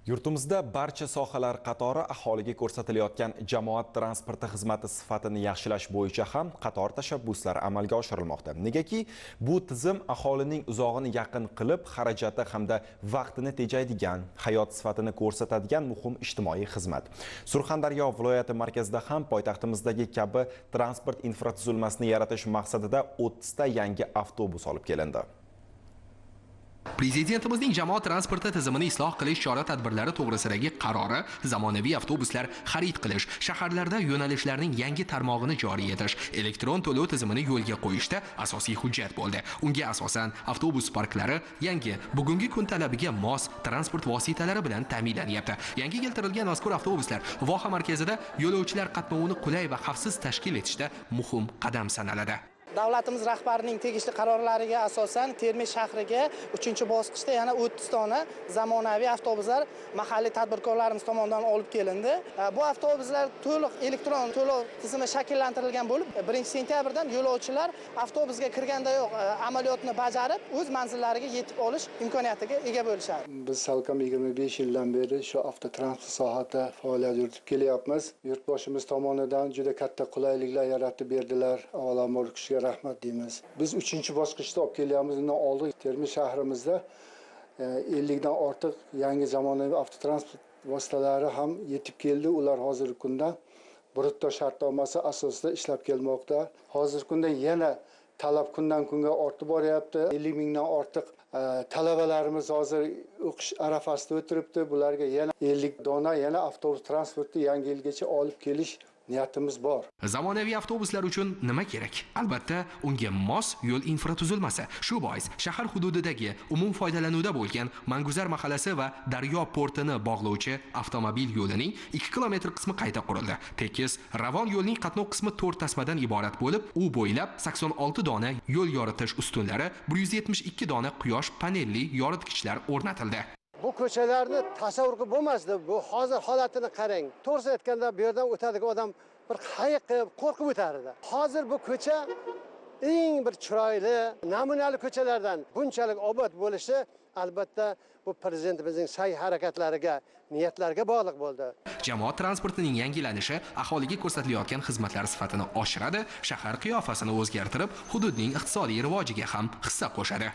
Yurtimizda barcha sohalar qatori aholiga ko'rsatilayotgan jamoat transporti xizmati sifatini yaxshilash bo'yicha ham qator tashabbuslar amalga oshirilmoqda. Negaki, bu tizim aholining uzog'ini yaqin qilib, xarajati hamda vaqtini tejaydigan, hayot sifatini ko'rsatadigan muhim ijtimoiy xizmat. Surxondaryo viloyati markazida ham poytaxtimizdagi kabi transport infratuzilmasini yaratish maqsadida 30 ta yangi avtobus olib kelindi. Prezidentimizning jamoat transporti tizimini isloh qilish chora-tadbirlari to'g'risidagi qarori zamonaviy avtobuslar xarid qilish, shaharlarda yo'nalishlarning yangi tarmog'ini joriy etish, elektron to'lov tizimini yo'lga qo'yishda asosiy hujjat bo'ldi. Unga asosan avtobus parklari yangi, bugungi kun talabiga mos transport vositalari bilan ta'minlanyapti. Yangi keltirilgan mazkur avtobuslar voha markazida yo'lovchilar qatnovini qulay va xavfsiz tashkil etishda muhim qadam sanaladi. Davlatimiz rahbarining tegishli qarorlariga asosan Termiz shahriga 3-bosqichda yana 30 dona zamonaviy avtobuslar mahalliy tadbirkorlarimiz tomonidan olib kelindi. Bu avtobuslar to'liq elektron to'lov tizimi shakllantirilgan bo'lib, 1-sentyabrdan yo'lovchilar avtobusga kirgandayoq amaliyotni bajarib, o'z manzillariga yetib olish imkoniyatiga ega bo'lishadi. Biz salkam 25 yildan beri shu avtotransport sohasida faoliyat yuritib kelyapmiz. Yurtboshimiz tomonidan juda katta qulayliklar yaratib berdilar. Avvalambor rahmat deymiz. Biz 3-bosqichda olib kelyapmiz. Undan oldin Termiz shahrimizda 50 dan ortiq yangi zamonaviy avtotransport vositalari ham yetib keldi. Ular hozirgi kunda brutto shartnomasi asosida ishlab kelmoqda. Hozirgi kunda yana talab kundan kunga ortib boryapti. 50 mingdan ortiq talabalarimiz hozir o'qish arafasida o'tiribdi. Bularga yana 50 dona yana avtobus transporti yangi yilgacha olib kelish niyatimiz bor. Zamonaviy avtobuslar uchun nima kerak? Albatta, unga mos yo'l infratuzilmasi. Shu bois shahar hududidagi umum foydalanuvda bo'lgan Manguzar mahallasi va Daryo portini bog'lovchi avtomobil yo'lining 2 kilometr qismi qayta qurildi. Tekis, ravon yo'lning qatnov qismi 4 tasmadan iborat bo'lib, u bo'ylab 86 dona yo'l yoritish ustunlari, 172 dona quyosh panelli yoritgichlar o'rnatildi. Bu ko'chalarni tasavvur qilib bo'lmasdi. Bu hozir holatini qarang. To'g'risi aytganda bu yerdan o'tadigan odam bir hayiqib, qo'rqib o'tardi. Hozir bu ko'cha eng bir chiroyli, namunali ko'chalardan bunchalik obod bo'lishi albatta bu prezidentimizning sa'y harakatlariga, niyatlariga bog'liq bo'ldi. Jamoat transportining yangilanishi aholiga ko'rsatilayotgan xizmatlar sifatini oshiradi, shahar qiyofasini o'zgartirib, hududning iqtisodiy rivojiga ham hissa qo'shadi.